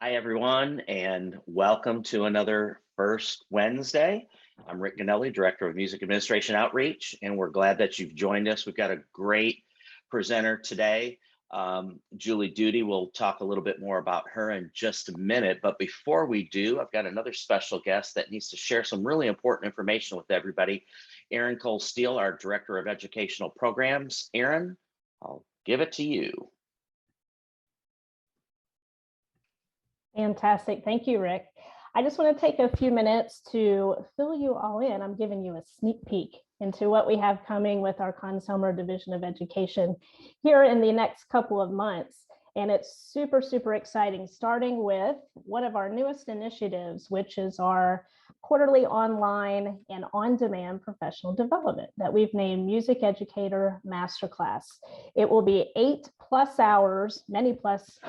Hi, everyone, and welcome to another First Wednesday. I'm Rick Ganelli, Director of Music Administration Outreach, and we're glad that you've joined us. We've got a great presenter today. Julie Duty, will talk a little bit more about her in just a minute, but before we do, I've got another special guest that needs to share some really important information with everybody. Erin Cole Steele, our Director of Educational Programs. Erin, I'll give it to you. Fantastic. Thank you, Rick. I just want to take a few minutes to fill you all in. I'm giving you a sneak peek into what we have coming with our Consumer Division of Education here in the next couple of months. And it's super, super exciting, starting with one of our newest initiatives, which is our quarterly online and on-demand professional development that we've named Music Educator Masterclass. It will be 8+ hours, many plus,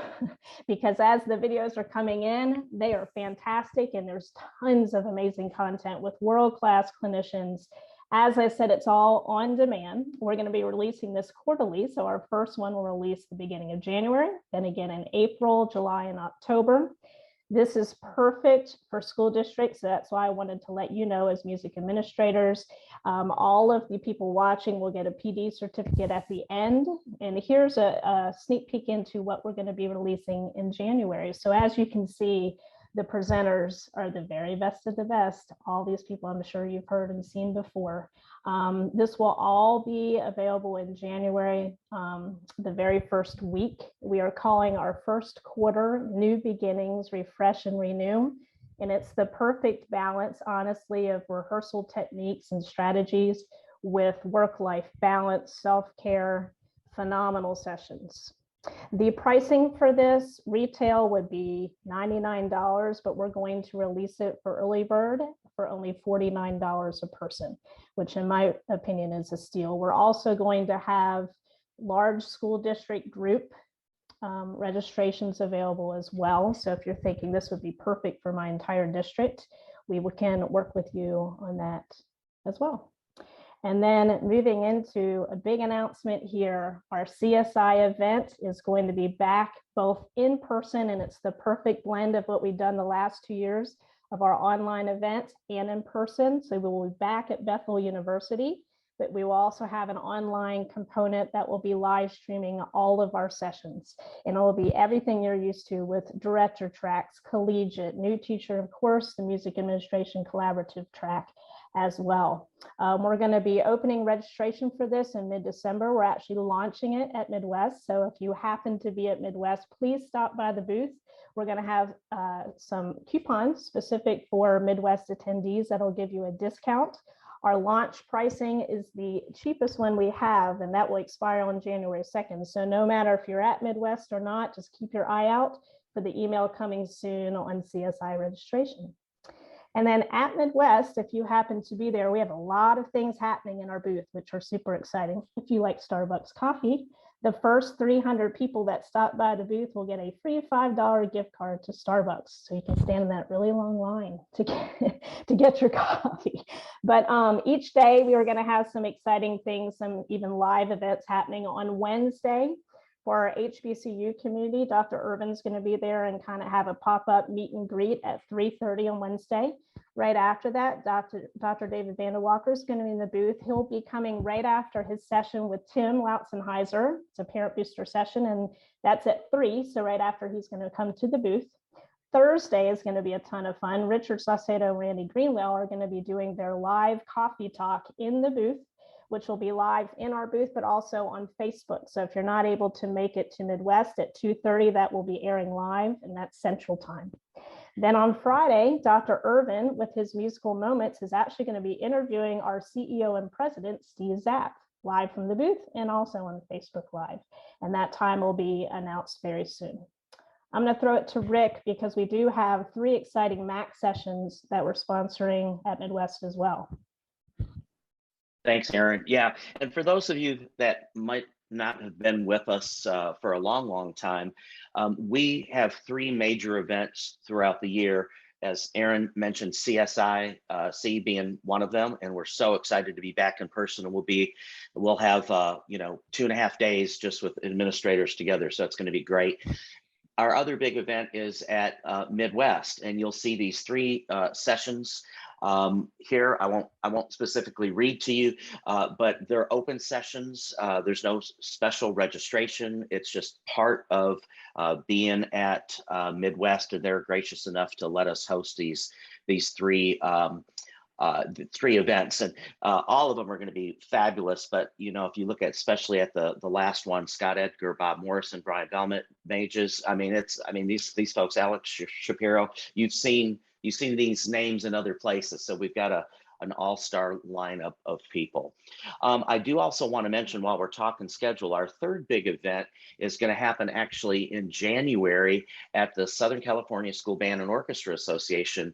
because as the videos are coming in, they are fantastic and there's tons of amazing content with world-class clinicians. As I said, it's all on demand. We're going to be releasing this quarterly. So our first one will release the beginning of January, then again in April, July, and October. This is perfect for school districts. So that's why I wanted to let you know as music administrators. All of the people watching will get a PD certificate at the end. And here's a sneak peek into what we're going to be releasing in January. So as you can see, the presenters are the very best of the best. All these people I'm sure you've heard and seen before. This will all be available in January, the very first week. We are calling our first quarter New Beginnings, Refresh and Renew. And it's the perfect balance, honestly, of rehearsal techniques and strategies with work-life balance, self-care, phenomenal sessions. The pricing for this retail would be $99, but we're going to release it for early bird for only $49 a person, which in my opinion is a steal. We're also going to have large school district group registrations available as well. So if you're thinking this would be perfect for my entire district, we can work with you on that as well. And then moving into a big announcement here, our CSI event is going to be back both in person, and it's the perfect blend of what we've done the last 2 years of our online event and in person. So we will be back at Bethel University, but we will also have an online component that will be live streaming all of our sessions. And it will be everything you're used to with director tracks, collegiate, new teacher, of course, the music administration collaborative track as well. We're going to be opening registration for this in mid-December. We're actually launching it at Midwest. So if you happen to be at Midwest, please stop by the booth. We're going to have some coupons specific for Midwest attendees that'll give you a discount. Our launch pricing is the cheapest one we have, and that will expire on January 2nd. So no matter if you're at Midwest or not, just keep your eye out for the email coming soon on CSI registration. And then at Midwest, if you happen to be there, we have a lot of things happening in our booth, which are super exciting. If you like Starbucks coffee, the first 300 people that stop by the booth will get a free $5 gift card to Starbucks. So you can stand in that really long line to get your coffee. But each day we are going to have some exciting things, some even live events happening. On Wednesday, for our HBCU community, Dr. Irvin's going to be there and kind of have a pop-up meet and greet at 3:30 on Wednesday. Right after that, Dr. David Vanderwalker is going to be in the booth. He'll be coming right after his session with Tim Lautzenheiser. It's a parent booster session, and that's at 3. So right after, he's going to come to the booth. Thursday is going to be a ton of fun. Richard Saucedo and Randy Greenwell are going to be doing their live coffee talk in the booth, which will be live in our booth, but also on Facebook. So if you're not able to make it to Midwest at 2:30, that will be airing live, and that's Central Time. Then on Friday, Dr. Irvin, with his musical moments, is actually going to be interviewing our CEO and president, Steve Zapp, live from the booth and also on Facebook Live. And that time will be announced very soon. I'm going to throw it to Rick because we do have 3 exciting MAC sessions that we're sponsoring at Midwest as well. Thanks, Erin. Yeah, and for those of you that might not have been with us for a long time, we have 3 major events throughout the year. As Erin mentioned, CSI being one of them, and we're so excited to be back in person. And we'll have 2.5 days just with administrators together, so it's going to be great. our other big event is at Midwest, and you'll see these three sessions here. I won't specifically read to you, but they're open sessions. There's no special registration. It's just part of being at Midwest, and they're gracious enough to let us host these three the three events, and all of them are going to be fabulous. But if you look at, especially at the last one, Scott Edgar, Bob Morrison, Brian Velmet, Mages. I mean, these folks, Alex Shapiro. You've seen these names in other places, so we've got an all-star lineup of people. I do also want to mention, while we're talking schedule, our third big event is going to happen actually in January at the Southern California School Band and Orchestra Association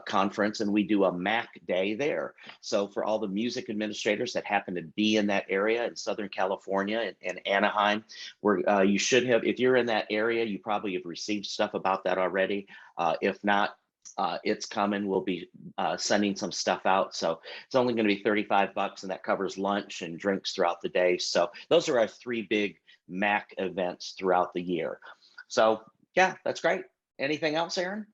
conference, and we do a MAC day there. So for all the music administrators that happen to be in that area in Southern California and Anaheim, where you should have, if you're in that area, you probably have received stuff about that already. If not, it's coming. We'll be sending some stuff out. So it's only going to be $35, and that covers lunch and drinks throughout the day. So those are our three big MAC events throughout the year. So yeah, that's great. Anything else, Erin?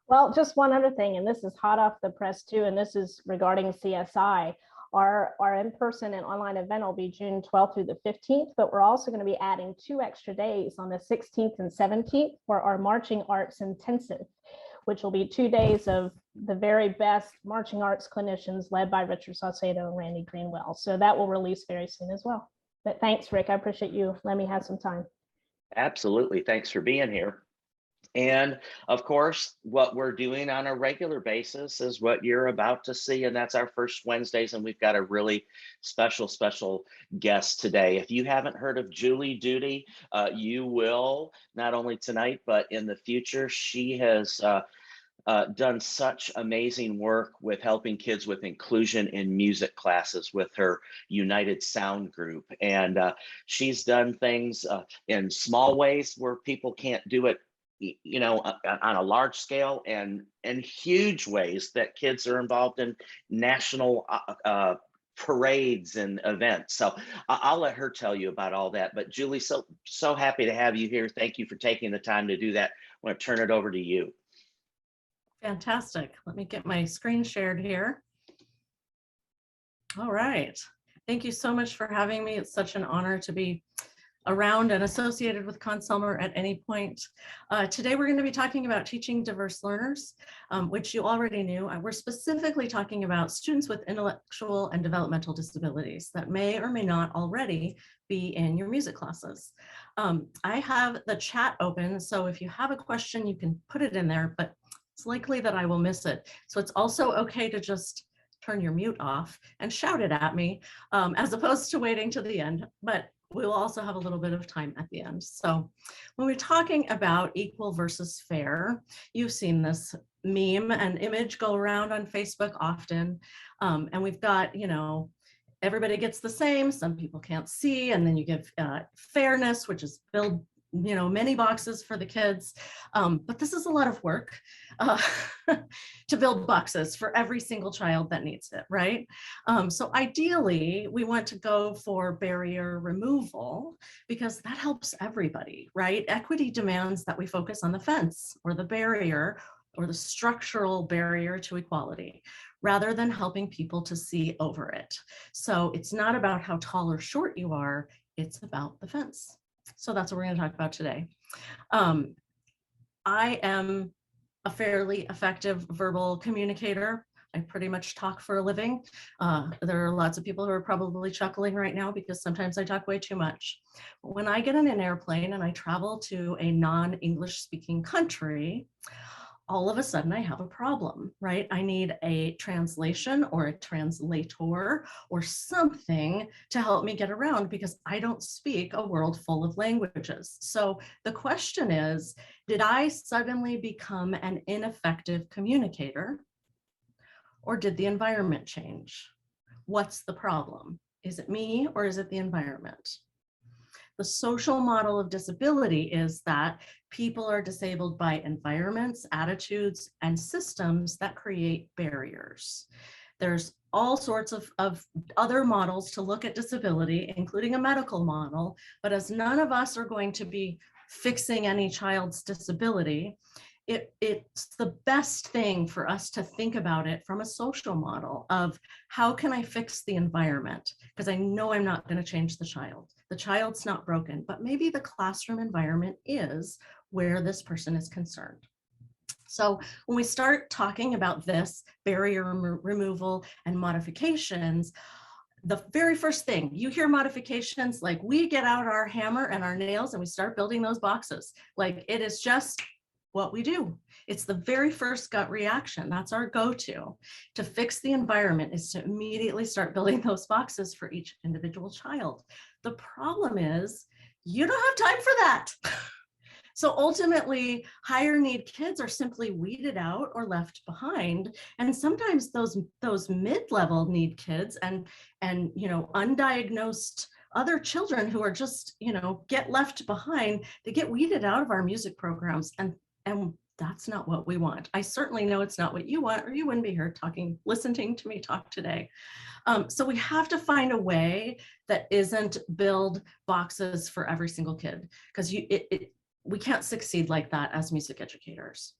Well, just one other thing, and this is hot off the press too, and this is regarding CSI. Our in-person and online event will be June 12th through the 15th, but we're also going to be adding 2 extra days on the 16th and 17th for our Marching Arts Intensive, which will be 2 days of the very best marching arts clinicians led by Richard Saucedo and Randy Greenwell. So that will release very soon as well. But thanks, Rick. I appreciate you letting me have some time. Absolutely. Thanks for being here. And of course, what we're doing on a regular basis is what you're about to see, and that's our first Wednesdays. And we've got a really special guest today. If you haven't heard of Julie Duty, you will, not only tonight, but in the future. She has done such amazing work with helping kids with inclusion in music classes with her United Sound group. And she's done things in small ways where people can't do it on a large scale, and huge ways that kids are involved in national parades and events. So I'll let her tell you about all that. But Julie, so happy to have you here. Thank you for taking the time to do that. I want to turn it over to you. Fantastic. Let me get my screen shared here. All right. Thank you so much for having me. It's such an honor to be around and associated with Conselmer at any point. Today we're going to be talking about teaching diverse learners, which you already knew. We're specifically talking about students with intellectual and developmental disabilities that may or may not already be in your music classes. I have the chat open, so if you have a question, you can put it in there, but it's likely that I will miss it. So it's also okay to just turn your mute off and shout it at me, as opposed to waiting to the end. But we'll also have a little bit of time at the end. So when we're talking about equal versus fair, you've seen this meme and image go around on Facebook often. And we've got, everybody gets the same, some people can't see, and then you give fairness, which is build many boxes for the kids. But this is a lot of work to build boxes for every single child that needs it, right? So ideally, we want to go for barrier removal because that helps everybody, right? Equity demands that we focus on the fence or the barrier or the structural barrier to equality, rather than helping people to see over it. So it's not about how tall or short you are, it's about the fence. So that's what we're going to talk about today. I am a fairly effective verbal communicator. I pretty much talk for a living. There are lots of people who are probably chuckling right now because sometimes I talk way too much. When I get in an airplane and I travel to a non-English speaking country, all of a sudden I have a problem, right? I need a translation or a translator or something to help me get around because I don't speak a world full of languages. So the question is, did I suddenly become an ineffective communicator, or did the environment change? What's the problem? Is it me or is it the environment? The social model of disability is that people are disabled by environments, attitudes, and systems that create barriers. There's all sorts of other models to look at disability, including a medical model, but as none of us are going to be fixing any child's disability, it's the best thing for us to think about it from a social model of how can I fix the environment? Because I know I'm not going to change the child. The child's not broken, but maybe the classroom environment is where this person is concerned. So when we start talking about this barrier removal and modifications, the very first thing you hear modifications, like we get out our hammer and our nails and we start building those boxes. Like it is just what we do. It's the very first gut reaction. That's our go-to. To fix the environment is to immediately start building those boxes for each individual child. The problem is you don't have time for that. So ultimately, higher need kids are simply weeded out or left behind. And sometimes those mid-level need kids and undiagnosed other children who are just, get left behind, they get weeded out of our music programs. And that's not what we want. I certainly know it's not what you want, or you wouldn't be here listening to me talk today. So we have to find a way that isn't build boxes for every single kid, because we can't succeed like that as music educators.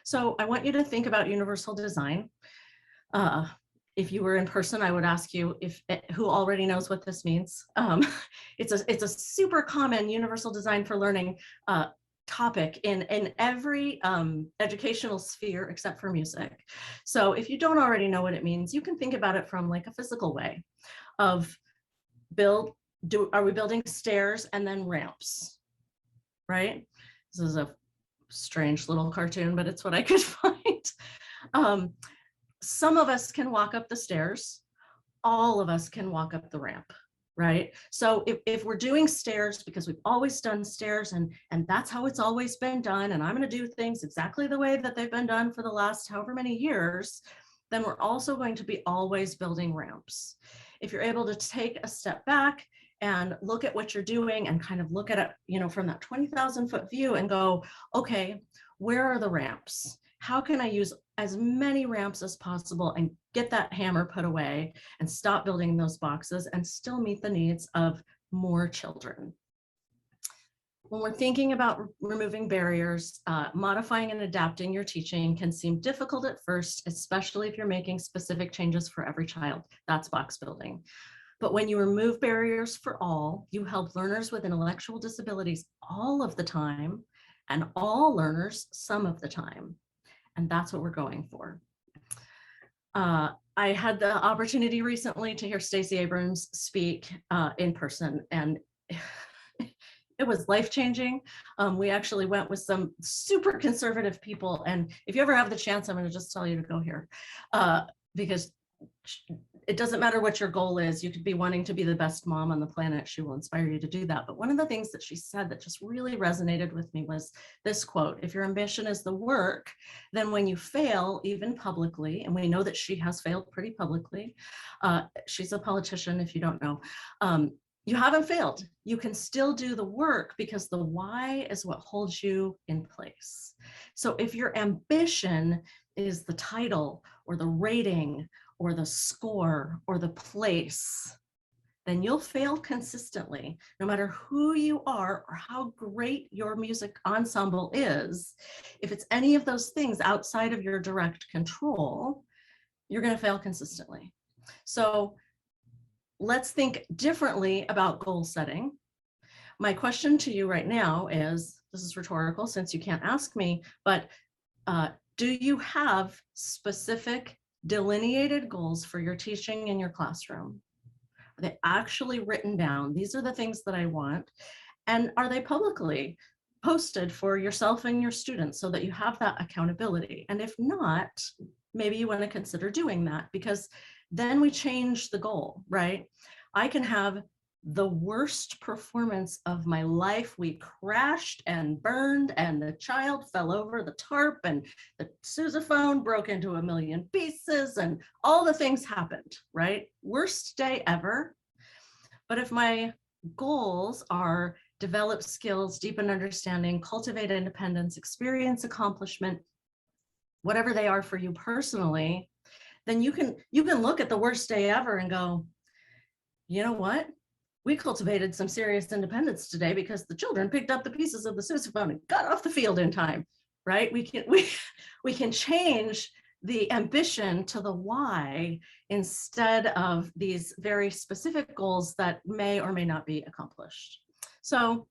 So I want you to think about universal design. If you were in person, I would ask you who already knows what this means. It's a super common universal design for learning topic in every educational sphere except for music. So if you don't already know what it means, you can think about it from like a physical way of are we building stairs and then ramps, right? This is a strange little cartoon, but it's what I could find. Some of us can walk up the stairs. All of us can walk up the ramp, right? So if we're doing stairs because we've always done stairs and that's how it's always been done, and I'm going to do things exactly the way that they've been done for the last however many years, then we're also going to be always building ramps. If you're able to take a step back and look at what you're doing and kind of look at it, from that 20,000 foot view and go, okay, where are the ramps? How can I use as many ramps as possible and get that hammer put away and stop building those boxes and still meet the needs of more children? When we're thinking about removing barriers, modifying and adapting your teaching can seem difficult at first, especially if you're making specific changes for every child. That's box building. But when you remove barriers for all, you help learners with intellectual disabilities all of the time and all learners some of the time. And that's what we're going for. I had the opportunity recently to hear Stacey Abrams speak in person, and it was life-changing. We actually went with some super conservative people. And if you ever have the chance, I'm going to just tell you to go here because it doesn't matter what your goal is. You could be wanting to be the best mom on the planet. She will inspire you to do that. But one of the things that she said that just really resonated with me was this quote: if your ambition is the work, then when you fail, even publicly, and we know that she has failed pretty publicly, she's a politician if you don't know, you haven't failed. You can still do the work because the why is what holds you in place. So if your ambition is the title or the rating or the score or the place, then you'll fail consistently. No matter who you are or how great your music ensemble is, if it's any of those things outside of your direct control, you're going to fail consistently. So let's think differently about goal setting. My question to you right now is, this is rhetorical since you can't ask me, but do you have specific delineated goals for your teaching in your classroom? Are they actually written down? These are the things that I want. And are they publicly posted for yourself and your students so that you have that accountability? And if not, maybe you want to consider doing that, because then we change the goal, right? I can have the worst performance of my life. We crashed and burned and the child fell over the tarp and the sousaphone broke into a million pieces and all the things happened, right? Worst day ever. But if my goals are develop skills, deepen understanding, cultivate independence, experience accomplishment, whatever they are for you personally, then you can look at the worst day ever and go, you know what? We cultivated some serious independence today because the children picked up the pieces of the sousaphone and got off the field in time, right? We can change the ambition to the why instead of these very specific goals that may or may not be accomplished. So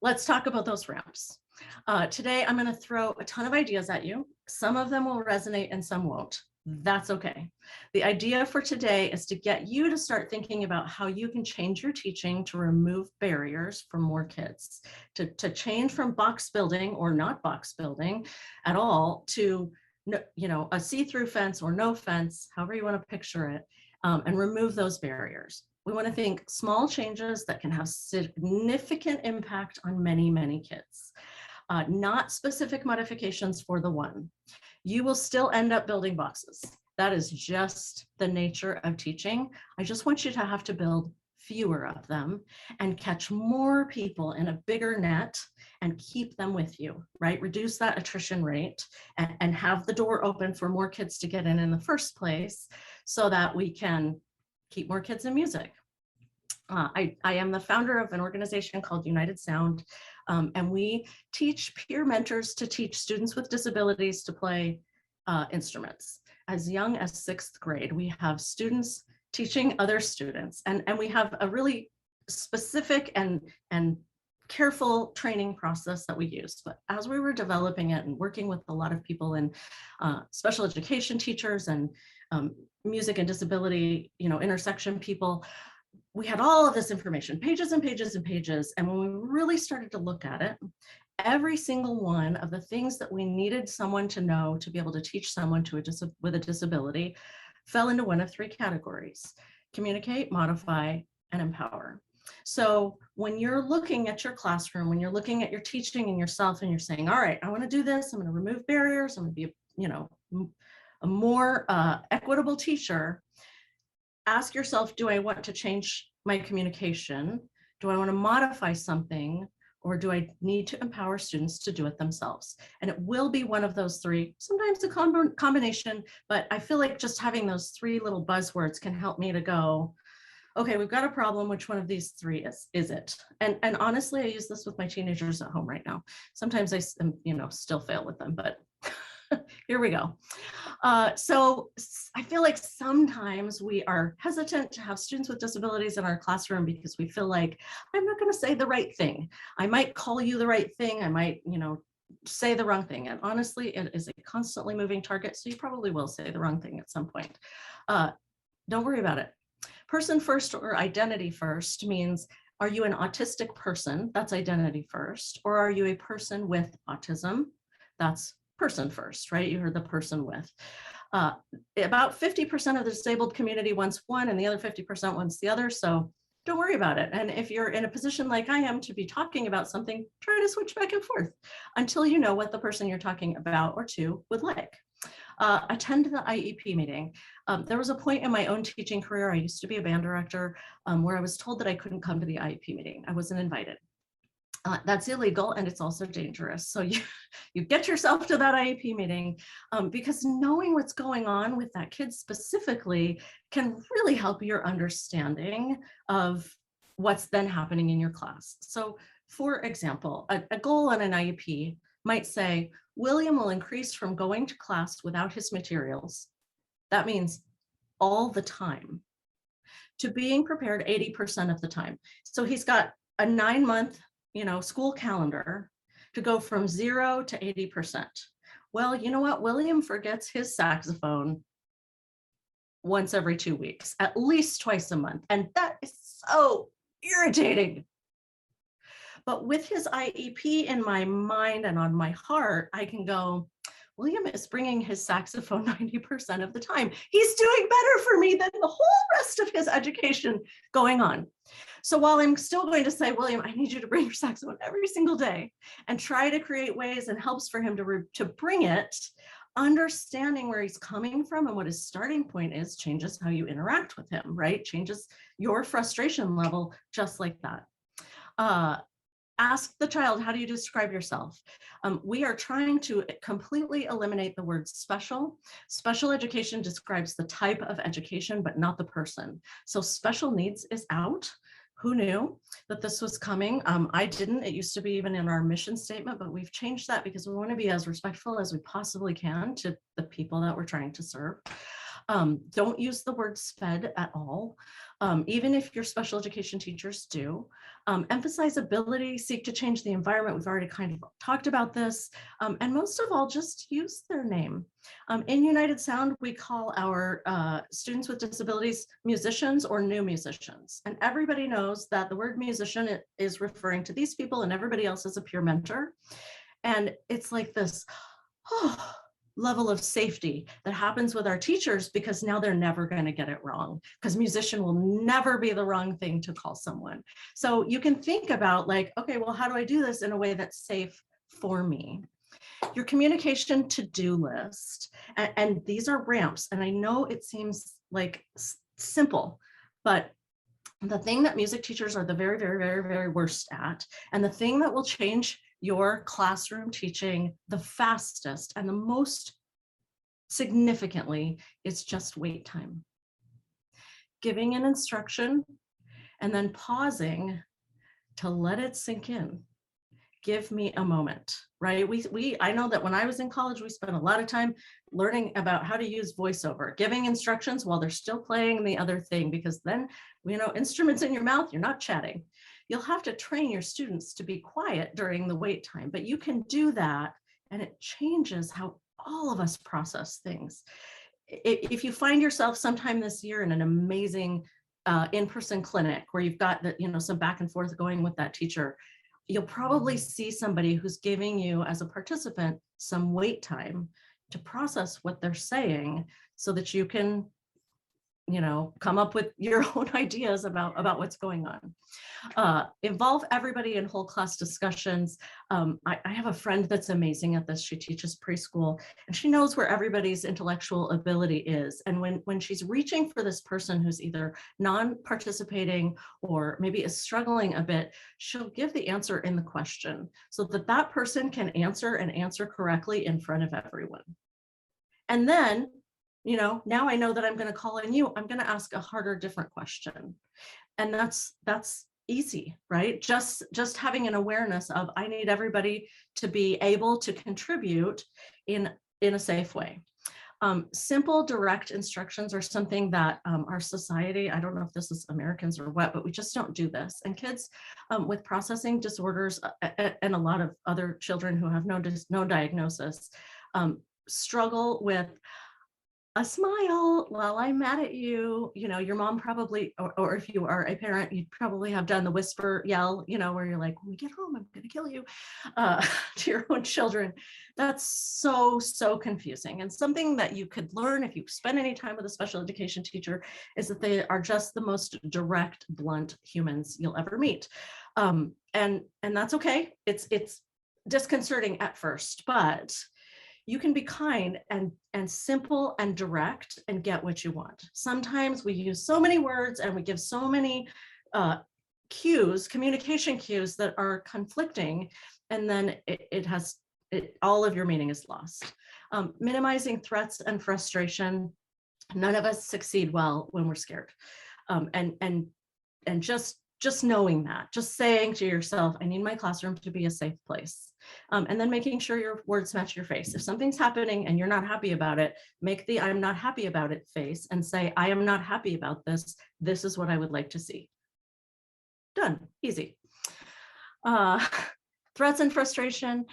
let's talk about those ramps. Today, I'm going to throw a ton of ideas at you. Some of them will resonate and some won't. That's okay. The idea for today is to get you to start thinking about how you can change your teaching to remove barriers for more kids, to change from box building or not box building at all to, you know, a see-through fence or no fence, however you want to picture it, and remove those barriers. We want to think small changes that can have significant impact on many, many kids, not specific modifications for the one. You will still end up building boxes. That is just the nature of teaching. I just want you to have to build fewer of them and catch more people in a bigger net and keep them with you, right? Reduce that attrition rate and have the door open for more kids to get in the first place so that we can keep more kids in music. I am the founder of an organization called United Sound, and we teach peer mentors to teach students with disabilities to play instruments. As young as 6th grade, we have students teaching other students, and we have a really specific and careful training process that we use. But as we were developing it and working with a lot of people in special education teachers and music and disability, you know, intersection people, we had all of this information, pages and pages and pages. And when we really started to look at it, every single one of the things that we needed someone to know to be able to teach someone with a disability fell into one of 3 categories: communicate, modify, and empower. So when you're looking at your classroom, when you're looking at your teaching and yourself and you're saying, all right, I want to do this, I'm going to remove barriers, I'm going to be, you know, a more equitable teacher, ask yourself, do I want to change my communication? Do I want to modify something? Or do I need to empower students to do it themselves? And it will be one of those 3, sometimes a combination, but I feel like just having those 3 little buzzwords can help me to go, okay, we've got a problem. Which one of these 3 is it? And honestly, I use this with my teenagers at home right now. Sometimes I, you know, still fail with them, but here we go. So I feel like sometimes we are hesitant to have students with disabilities in our classroom because we feel like, I'm not going to say the right thing. I might call you the right thing. I might, you know, say the wrong thing. And honestly, it is a constantly moving target. So you probably will say the wrong thing at some point. Don't worry about it. Person first or identity first means, are you an autistic person? That's identity first. Or are you a person with autism? That's person first, right? You heard the person with. About 50% of the disabled community wants one and the other 50% wants the other. So don't worry about it. And if you're in a position like I am to be talking about something, try to switch back and forth until you know what the person you're talking about or to would like. Attend the IEP meeting. There was a point in my own teaching career, I used to be a band director, where I was told that I couldn't come to the IEP meeting. I wasn't invited. That's illegal and it's also dangerous. So you get yourself to that IEP meeting because knowing what's going on with that kid specifically can really help your understanding of what's then happening in your class. So for example, a goal on an IEP might say, William will increase from going to class without his materials. That means all the time, to being prepared 80% of the time. So he's got a 9-month, you know, school calendar to go from 0 to 80%. Well, you know what? William forgets his saxophone once every 2 weeks, at least twice a month. And that is so irritating. But with his IEP in my mind and on my heart, I can go, William is bringing his saxophone 90% of the time. He's doing better for me than the whole rest of his education going on. So while I'm still going to say, William, I need you to bring your saxophone every single day and try to create ways and helps for him to bring it, understanding where he's coming from and what his starting point is changes how you interact with him, right? Changes your frustration level just like that. Ask the child, how do you describe yourself? We are trying to completely eliminate the word special. Special education describes the type of education, but not the person. So special needs is out. Who knew that this was coming? I didn't. It used to be even in our mission statement, but we've changed that because we want to be as respectful as we possibly can to the people that we're trying to serve. Don't use the word SPED at all, even if your special education teachers do. Emphasize ability, seek to change the environment. We've already kind of talked about this. And most of all, just use their name. In United Sound, we call our students with disabilities musicians or new musicians. And everybody knows that the word musician is referring to these people and everybody else is a peer mentor. And it's like this, level of safety that happens with our teachers because now they're never going to get it wrong, because musician will never be the wrong thing to call someone. So you can think about like, okay, well, how do I do this in a way that's safe for me? Your communication to-do list, and these are ramps. And I know it seems like simple, but the thing that music teachers are the very, very, very, very worst at, and the thing that will change your classroom teaching the fastest and the most significantly, is just wait time. Giving an instruction and then pausing to let it sink in. Give me a moment, right? I know that when I was in college, we spent a lot of time learning about how to use voiceover, giving instructions while they're still playing the other thing, because then, instruments in your mouth, you're not chatting. You'll have to train your students to be quiet during the wait time, but you can do that and it changes how all of us process things. If you find yourself sometime this year in an amazing in-person clinic where you've got some back and forth going with that teacher, you'll probably see somebody who's giving you as a participant some wait time to process what they're saying so that you can come up with your own ideas about what's going on. Involve everybody in whole class discussions. I have a friend that's amazing at this. She teaches preschool and she knows where everybody's intellectual ability is. And when she's reaching for this person who's either non-participating or maybe is struggling a bit, she'll give the answer in the question so that that person can answer and answer correctly in front of everyone. And then now I know that I'm going to call on you. I'm going to ask a harder, different question. And that's easy, right? Just having an awareness of, I need everybody to be able to contribute in a safe way. Simple, direct instructions are something that our society, I don't know if this is Americans or what, but we just don't do this. And kids with processing disorders and a lot of other children who have no diagnosis struggle with a smile while I'm mad at you. Your mom probably, or if you are a parent, you probably have done the whisper yell, where you're like, when we get home, I'm going to kill you to your own children. That's so confusing. And something that you could learn if you spend any time with a special education teacher is that they are just the most direct, blunt humans you'll ever meet. And that's okay. It's disconcerting at first, but you can be kind and simple and direct and get what you want. Sometimes we use so many words and we give so many communication cues that are conflicting, and then all of your meaning is lost. Minimizing threats and frustration. None of us succeed well when we're scared. And just knowing that, just saying to yourself, I need my classroom to be a safe place. And then making sure your words match your face. If something's happening and you're not happy about it, make the I'm not happy about it face and say, I am not happy about this. This is what I would like to see. Done, easy. Threats and frustration.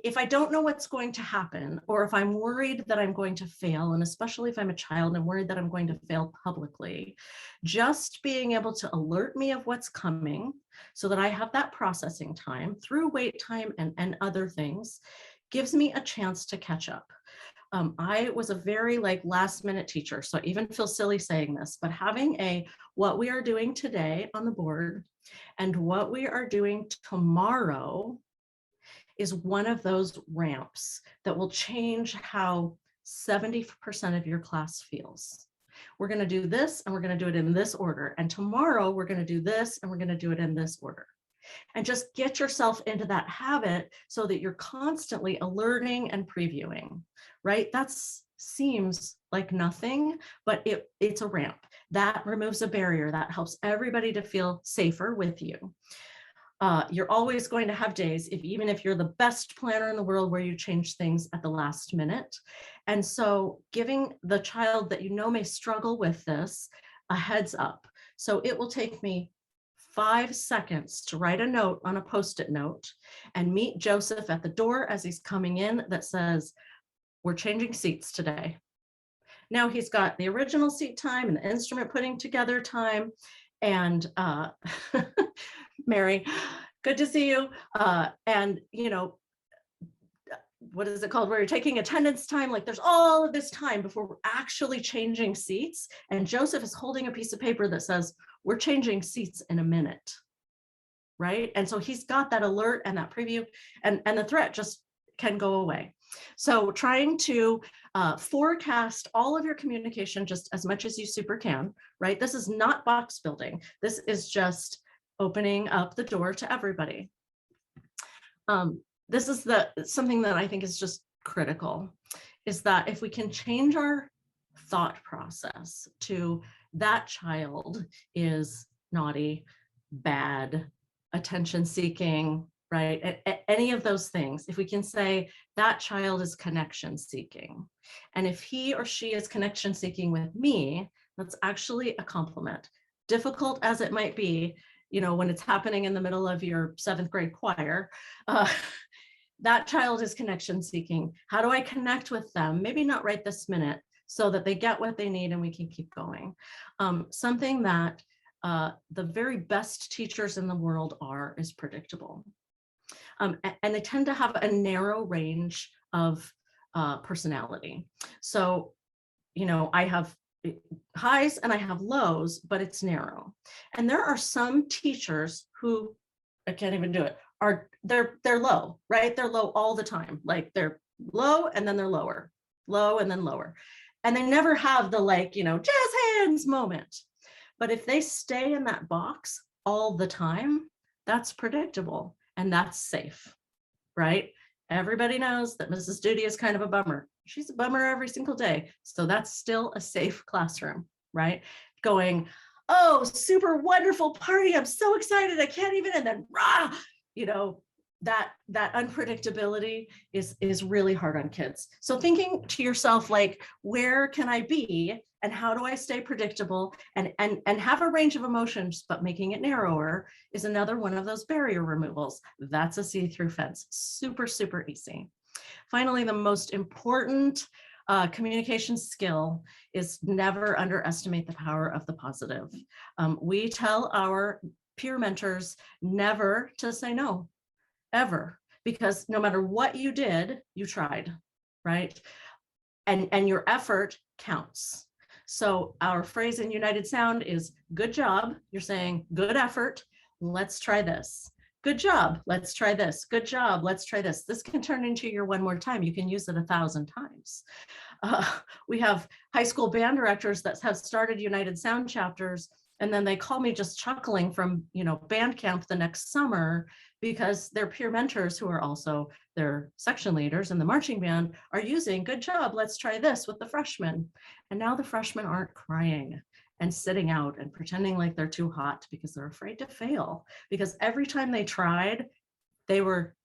If I don't know what's going to happen, or if I'm worried that I'm going to fail, and especially if I'm a child and I'm worried that I'm going to fail publicly, just being able to alert me of what's coming so that I have that processing time through wait time and other things gives me a chance to catch up. I was a very last minute teacher, so I even feel silly saying this, but having what we are doing today on the board and what we are doing tomorrow is one of those ramps that will change how 70% of your class feels. We're going to do this and we're going to do it in this order. And tomorrow we're going to do this and we're going to do it in this order. And just get yourself into that habit so that you're constantly alerting and previewing, right? That seems like nothing, but it's a ramp. That removes a barrier. That helps everybody to feel safer with you. You're always going to have days, even if you're the best planner in the world, where you change things at the last minute. And so giving the child that you know may struggle with this a heads up. So it will take me 5 seconds to write a note on a Post-it note and meet Joseph at the door as he's coming in that says, we're changing seats today. Now he's got the original seat time and the instrument putting together time. And Mary, good to see you. And what is it called, where you're taking attendance time? Like, there's all of this time before we're actually changing seats. And Joseph is holding a piece of paper that says, we're changing seats in a minute, right? And so he's got that alert and that preview, and the threat just can go away. So trying to forecast all of your communication just as much as you super can, right? This is not box building. This is just opening up the door to everybody. This is something that I think is just critical, is that if we can change our thought process to that child is naughty, bad, attention seeking, right? Any of those things, if we can say that child is connection seeking, and if he or she is connection seeking with me, that's actually a compliment. Difficult as it might be, when it's happening in the middle of your 7th grade choir, that child is connection seeking. How do I connect with them? Maybe not right this minute, so that they get what they need and we can keep going. Something that the very best teachers in the world is predictable. And they tend to have a narrow range of personality. So, I have highs and I have lows, but it's narrow. And there are some teachers who, I can't even do it, they're low, right? They're low all the time. Like, they're low and then they're lower, low and then lower. And they never have the jazz hands moment. But if they stay in that box all the time, that's predictable and that's safe, right? Everybody knows that Mrs. Duty is kind of a bummer. She's a bummer every single day. So that's still a safe classroom, right? Going, oh, super wonderful party. I'm so excited. I can't even, and then rah, that unpredictability is really hard on kids. So thinking to yourself, like, where can I be and how do I stay predictable and have a range of emotions, but making it narrower is another one of those barrier removals. That's a see-through fence. Super, super easy. Finally, the most important communication skill is never underestimate the power of the positive. We tell our peer mentors never to say no, ever, because no matter what you did, you tried, right? And your effort counts. So our phrase in United Sound is good job. You're saying good effort. Let's try this. Good job. Let's try this. Good job. Let's try this. This can turn into your one more time. You can use it 1,000 times. We have high school band directors that have started United Sound chapters, and then they call me just chuckling from band camp the next summer, because their peer mentors, who are also their section leaders in the marching band, are using good job, let's try this with the freshmen. And now the freshmen aren't crying and sitting out and pretending like they're too hot because they're afraid to fail, because every time they tried, they were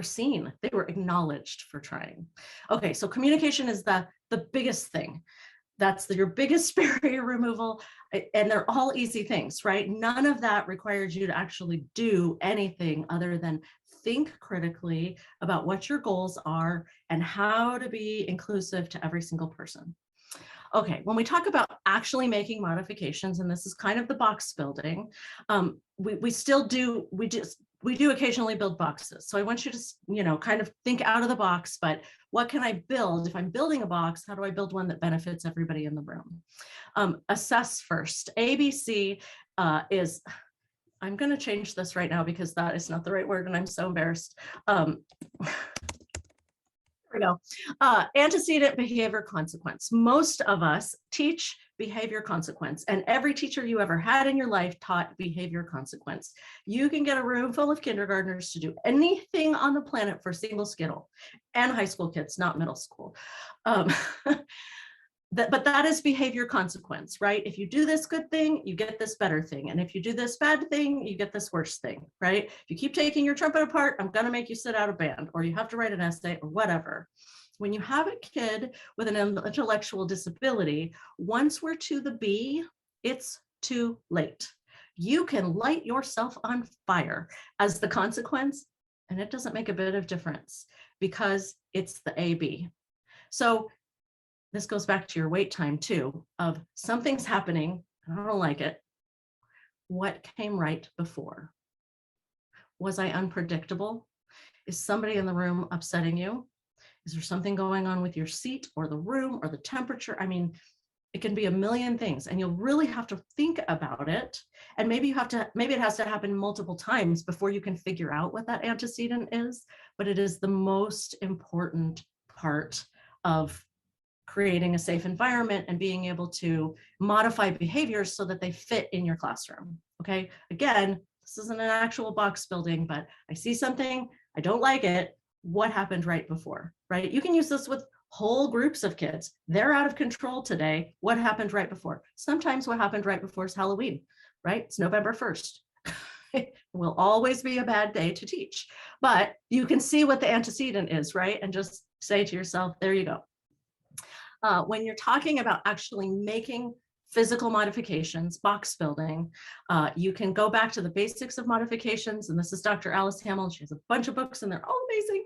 seen, they were acknowledged for trying. Okay, so communication is the biggest thing. That's your biggest barrier removal, and they're all easy things, right? None of that requires you to actually do anything other than think critically about what your goals are and how to be inclusive to every single person. Okay, when we talk about actually making modifications, and this is kind of the box building, we do occasionally build boxes. So I want you to, kind of think out of the box, but what can I build? If I'm building a box, how do I build one that benefits everybody in the room? Assess first. ABC is, I'm going to change this right now because that is not the right word and I'm so embarrassed. we go. Antecedent behavior consequence. Most of us teach behavior consequence, and every teacher you ever had in your life taught behavior consequence. You can get a room full of kindergartners to do anything on the planet for a single skittle, and high school kids, not middle school. But that is behavior consequence, right? If you do this good thing, you get this better thing. And if you do this bad thing, you get this worse thing, right? If you keep taking your trumpet apart, I'm going to make you sit out of band, or you have to write an essay or whatever. When you have a kid with an intellectual disability, once we're to the B, it's too late. You can light yourself on fire as the consequence, and it doesn't make a bit of difference because it's the AB. So this goes back to your wait time too, of something's happening, and I don't like it. What came right before? Was I unpredictable? Is somebody in the room upsetting you? Is there something going on with your seat or the room or the temperature? I mean, it can be a million things, and you'll really have to think about it. And maybe it has to happen multiple times before you can figure out what that antecedent is, but it is the most important part of creating a safe environment and being able to modify behaviors so that they fit in your classroom. Okay, again, this isn't an actual box building, but I see something, I don't like it. What happened right before, right? You can use this with whole groups of kids. They're out of control today. What happened right before? Sometimes what happened right before is Halloween, right? It's November 1st. It will always be a bad day to teach, but you can see what the antecedent is, right? And just say to yourself, there you go. When you're talking about actually making physical modifications, box building, you can go back to the basics of modifications. And this is Dr. Alice Hamill. She has a bunch of books and they're all amazing.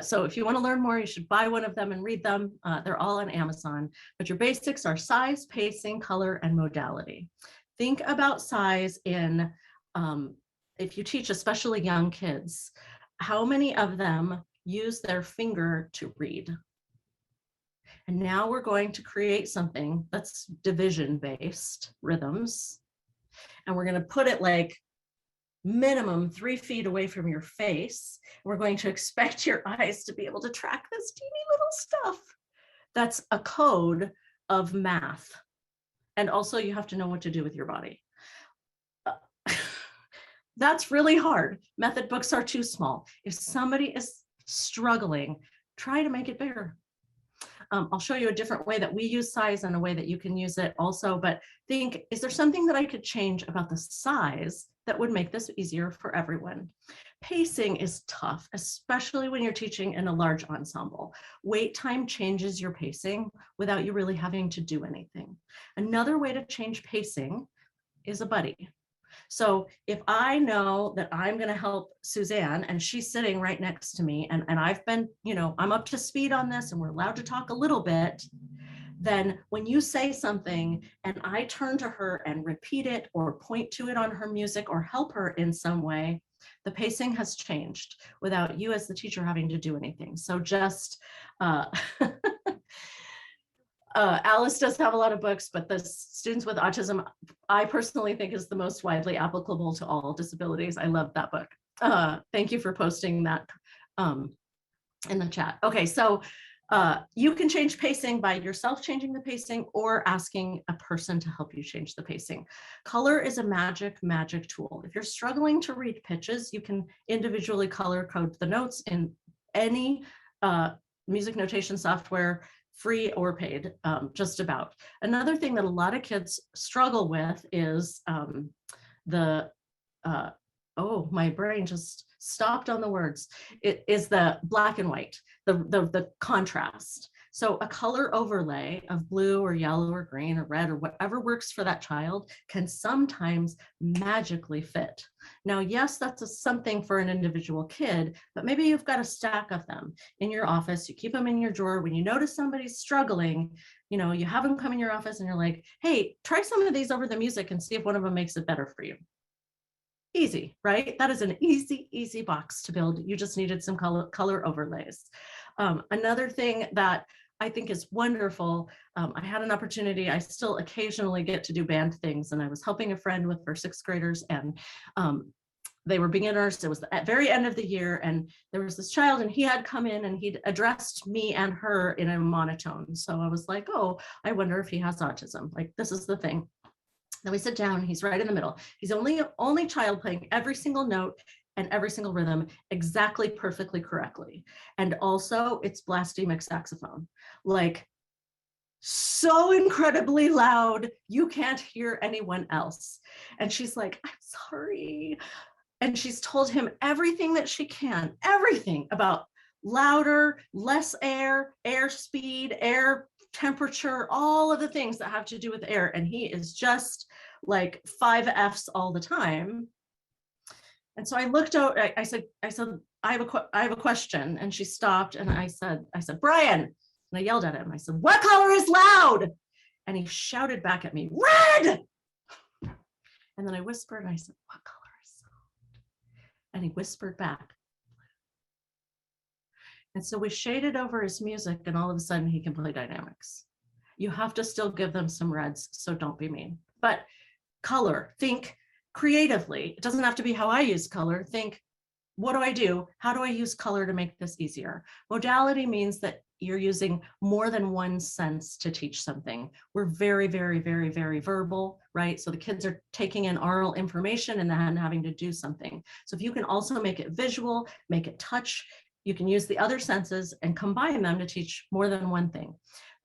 So if you want to learn more, you should buy one of them and read them. They're all on Amazon. But your basics are size, pacing, color, and modality. Think about size in, if you teach especially young kids, how many of them use their finger to read? And now we're going to create something that's division-based rhythms. And we're going to put it like minimum 3 feet away from your face. We're going to expect your eyes to be able to track this teeny little stuff. That's a code of math. And also you have to know what to do with your body. That's really hard. Method books are too small. If somebody is struggling, try to make it bigger. I'll show you a different way that we use size and a way that you can use it also, but think, is there something that I could change about the size that would make this easier for everyone? Pacing is tough, especially when you're teaching in a large ensemble. Wait time changes your pacing without you really having to do anything. Another way to change pacing is a buddy. So if I know that I'm going to help Suzanne and she's sitting right next to me and I've been, I'm up to speed on this and we're allowed to talk a little bit, then when you say something and I turn to her and repeat it or point to it on her music or help her in some way, the pacing has changed without you as the teacher having to do anything. So just, Alice does have a lot of books, but the Students with Autism, I personally think is the most widely applicable to all disabilities. I love that book. Thank you for posting that in the chat. Okay, so you can change pacing by yourself changing the pacing or asking a person to help you change the pacing. Color is a magic tool. If you're struggling to read pitches, you can individually color code the notes in any music notation software, free or paid, just about. Another thing that a lot of kids struggle with is my brain just stopped on the words. It is the black and white, the contrast. So a color overlay of blue or yellow or green or red or whatever works for that child can sometimes magically fit. Now, yes, that's something for an individual kid, but maybe you've got a stack of them in your office. You keep them in your drawer. When you notice somebody's struggling, you have them come in your office and you're like, hey, try some of these over the music and see if one of them makes it better for you. Easy, right? That is an easy box to build. You just needed some color overlays. Another thing that I think is wonderful, I had an opportunity, I still occasionally get to do band things, and I was helping a friend with her 6th graders, and they were beginners. It was the very end of the year, and there was this child, and he had come in and he'd addressed me and her in a monotone. So I was like, oh, I wonder if he has autism. Like, this is the thing. Then we sit down, he's right in the middle. He's only child playing every single note and every single rhythm exactly perfectly correctly. And also it's blasphemic saxophone. Like, so incredibly loud, you can't hear anyone else. And she's like, I'm sorry. And she's told him everything that she can, everything about louder, less air, air speed, air temperature, all of the things that have to do with air. And he is just like 5 Fs all the time. And so I looked out, I said, I have a question. And she stopped, and I said, Brian. And I yelled at him. I said, what color is loud? And he shouted back at me, red. And then I whispered, and I said, what color is loud? And he whispered back. And so we shaded over his music, and all of a sudden he can play dynamics. You have to still give them some reds, so don't be mean. But color, think creatively. It doesn't have to be how I use color. Think, what do I do? How do I use color to make this easier? Modality means that you're using more than one sense to teach something. We're very, very, very, very verbal, right? So the kids are taking in oral information and then having to do something. So if you can also make it visual, make it touch, you can use the other senses and combine them to teach more than one thing.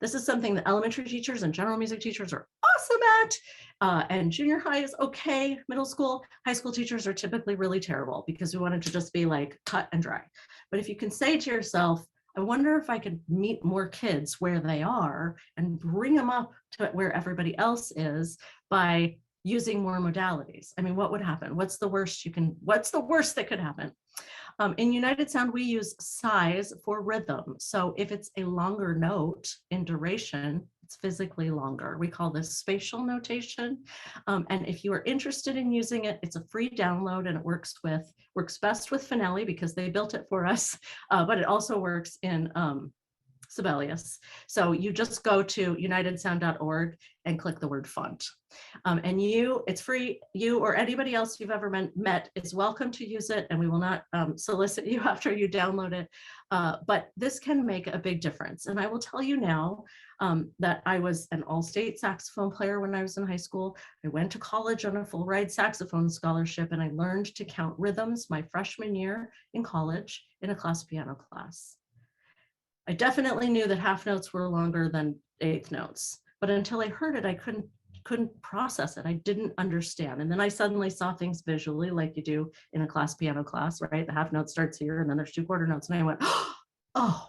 This is something that elementary teachers and general music teachers are awesome at, and junior high is okay. Middle school, high school teachers are typically really terrible because we want it to just be like cut and dry. But if you can say to yourself, I wonder if I could meet more kids where they are and bring them up to where everybody else is by using more modalities. I mean, what would happen? What's the worst that could happen? In United Sound, we use size for rhythm. So if it's a longer note in duration, it's physically longer. We call this spatial notation. And if you are interested in using it, it's a free download, and it works best with Finale because they built it for us, but it also works in Sibelius. So you just go to unitedsound.org and click the word font. And it's free. You or anybody else you've ever met is welcome to use it, and we will not solicit you after you download it. But this can make a big difference. And I will tell you now that I was an all-state saxophone player when I was in high school. I went to college on a full ride saxophone scholarship, and I learned to count rhythms my freshman year in college in a class piano class. I definitely knew that half notes were longer than eighth notes, but until I heard it, I couldn't process it. I didn't understand. And then I suddenly saw things visually like you do in a class piano class, right? The half note starts here and then there's 2 quarter notes. And I went, oh,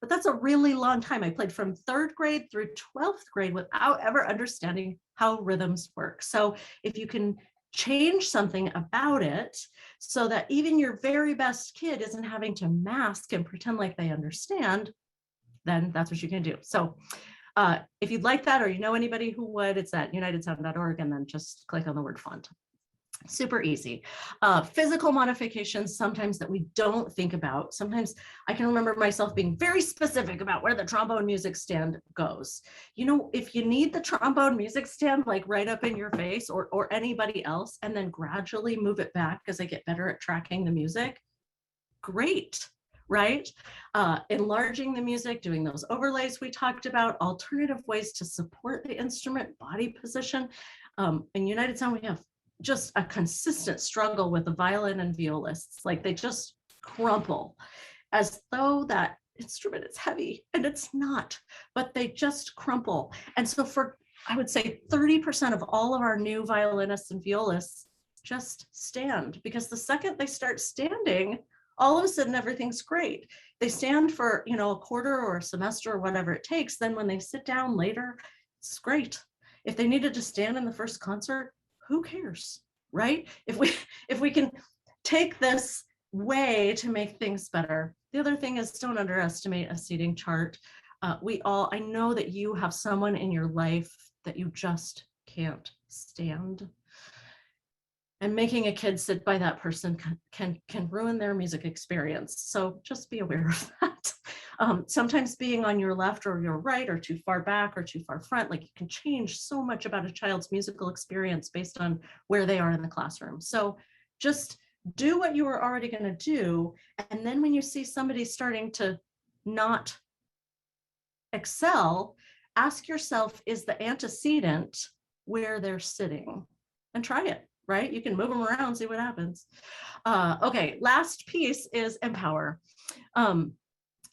but that's a really long time. I played from 3rd grade through 12th grade without ever understanding how rhythms work. So if you can change something about it so that even your very best kid isn't having to mask and pretend like they understand, then that's what you can do. So if you'd like that, or you know anybody who would, it's at unitedsound.org, and then just click on the word font. Super easy. Physical modifications sometimes that we don't think about. Sometimes I can remember myself being very specific about where the trombone music stand goes. You know, if you need the trombone music stand like right up in your face, or anybody else, and then gradually move it back as I get better at tracking the music, great, right? Enlarging the music, doing those overlays we talked about, alternative ways to support the instrument, body position. In United Sound, we have just a consistent struggle with the violin and violists. Like, they just crumple as though that instrument is heavy, and it's not, but they just crumple. And so for, I would say 30% of all of our new violinists and violists just stand, because the second they start standing, all of a sudden everything's great. They stand for, you know, a quarter or a semester or whatever it takes. Then when they sit down later, it's great. If they needed to stand in the first concert, who cares, right? If we can take this way to make things better. The other thing is, don't underestimate a seating chart. I know that you have someone in your life that you just can't stand. And making a kid sit by that person can ruin their music experience. So just be aware of that. Sometimes being on your left or your right, or too far back or too far front, like, it can change so much about a child's musical experience based on where they are in the classroom. So Just do what you were already going to do. And then when you see somebody starting to not excel, ask yourself, is the antecedent where they're sitting? And try it, right? You can move them around, see what happens. Okay, last piece is empower.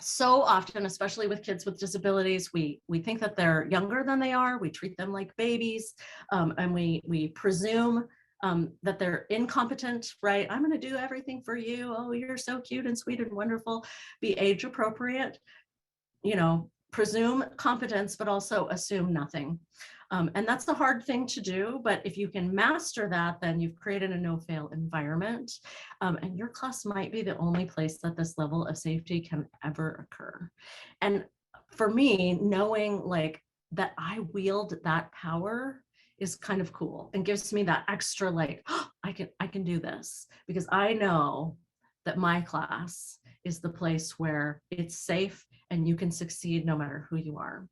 So often, especially with kids with disabilities, we think that they're younger than they are. We treat them like babies, and we presume that they're incompetent, right? I'm going to do everything for you. Oh, you're so cute and sweet and wonderful. Be age appropriate, presume competence, but also assume nothing. And that's a hard thing to do, but if you can master that, then you've created a no-fail environment, and your class might be the only place that this level of safety can ever occur. And for me, knowing like that I wield that power is kind of cool and gives me that extra like, oh, I can do this, because I know that my class is the place where it's safe and you can succeed no matter who you are.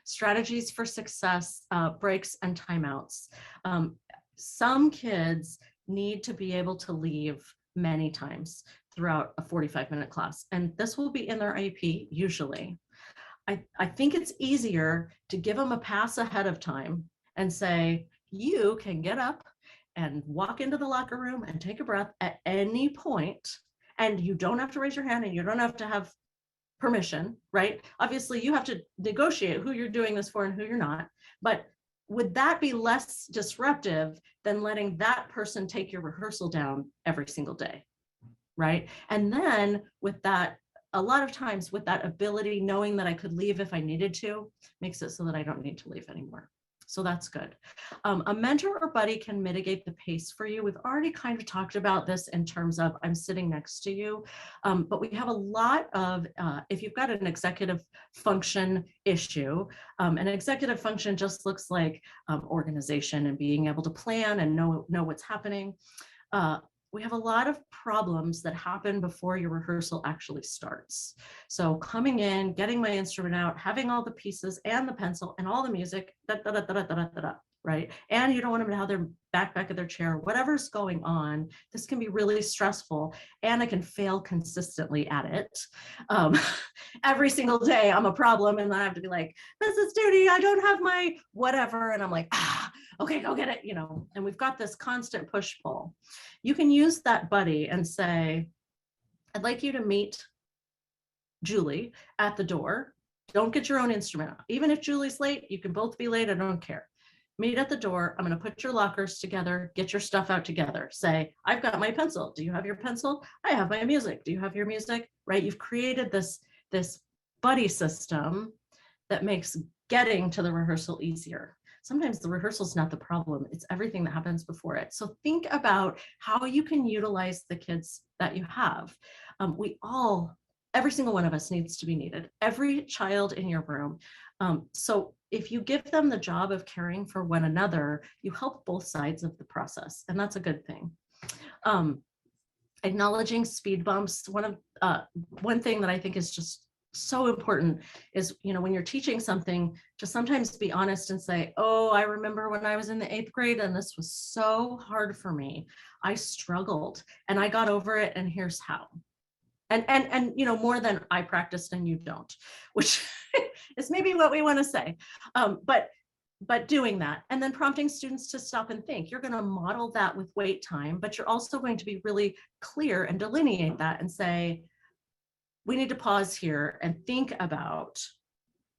Strategies for success, breaks and timeouts. Some kids need to be able to leave many times throughout a 45-minute class, and this will be in their IEP usually. I think it's easier to give them a pass ahead of time and say, you can get up and walk into the locker room and take a breath at any point, and you don't have to raise your hand and you don't have to have permission, right? Obviously, you have to negotiate who you're doing this for and who you're not. But would that be less disruptive than letting that person take your rehearsal down every single day, right? And then with that, a lot of times with that ability, knowing that I could leave if I needed to, makes it so that I don't need to leave anymore. So that's good. A mentor or buddy can mitigate the pace for you. We've already kind of talked about this in terms of I'm sitting next to you, but we have a lot of, if you've got an executive function issue, an executive function just looks like organization and being able to plan and know what's happening. We have a lot of problems that happen before your rehearsal actually starts. So coming in, getting my instrument out, having all the pieces and the pencil and all the music, right? And you don't want them to have their back of their chair, whatever's going on. This can be really stressful, and I can fail consistently at it. Every single day I'm a problem, and then I have to be like, Mrs. Duty, I don't have my whatever. And I'm like, okay, go get it, and we've got this constant push-pull. You can use that buddy and say, I'd like you to meet Julie at the door. Don't get your own instrument. Even if Julie's late, you can both be late, I don't care. Meet at the door. I'm going to put your lockers together, get your stuff out together. Say, I've got my pencil. Do you have your pencil? I have my music. Do you have your music? Right? You've created this buddy system that makes getting to the rehearsal easier. Sometimes the rehearsal is not the problem. It's everything that happens before it. So think about how you can utilize the kids that you have. Every single one of us needs to be needed. Every child in your room. So if you give them the job of caring for one another, you help both sides of the process, and that's a good thing. Acknowledging speed bumps. One thing that I think is just so important is, when you're teaching something, to sometimes be honest and say, oh, I remember when I was in the 8th grade and this was so hard for me. I struggled and I got over it, and here's how. And more than I practiced and you don't, which is maybe what we want to say. But doing that, and then prompting students to stop and think. You're going to model that with wait time, but you're also going to be really clear and delineate that and say, we need to pause here and think about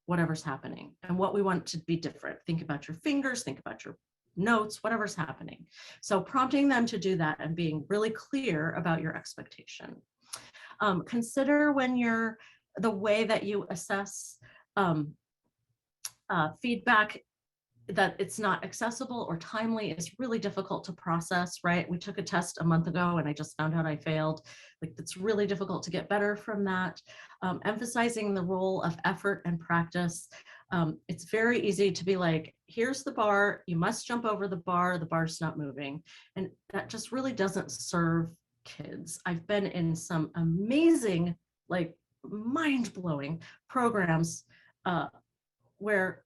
whatever's happening and what we want to be different. Think about your fingers, think about your notes, whatever's happening. So prompting them to do that and being really clear about your expectation. Consider the way that you assess feedback that it's not accessible or timely is really difficult to process, right? We took a test a month ago and I just found out I failed. Like, it's really difficult to get better from that. Emphasizing the role of effort and practice. It's very easy to be like, here's the bar, you must jump over the bar's not moving. And that just really doesn't serve kids. I've been in some amazing, like mind-blowing programs where,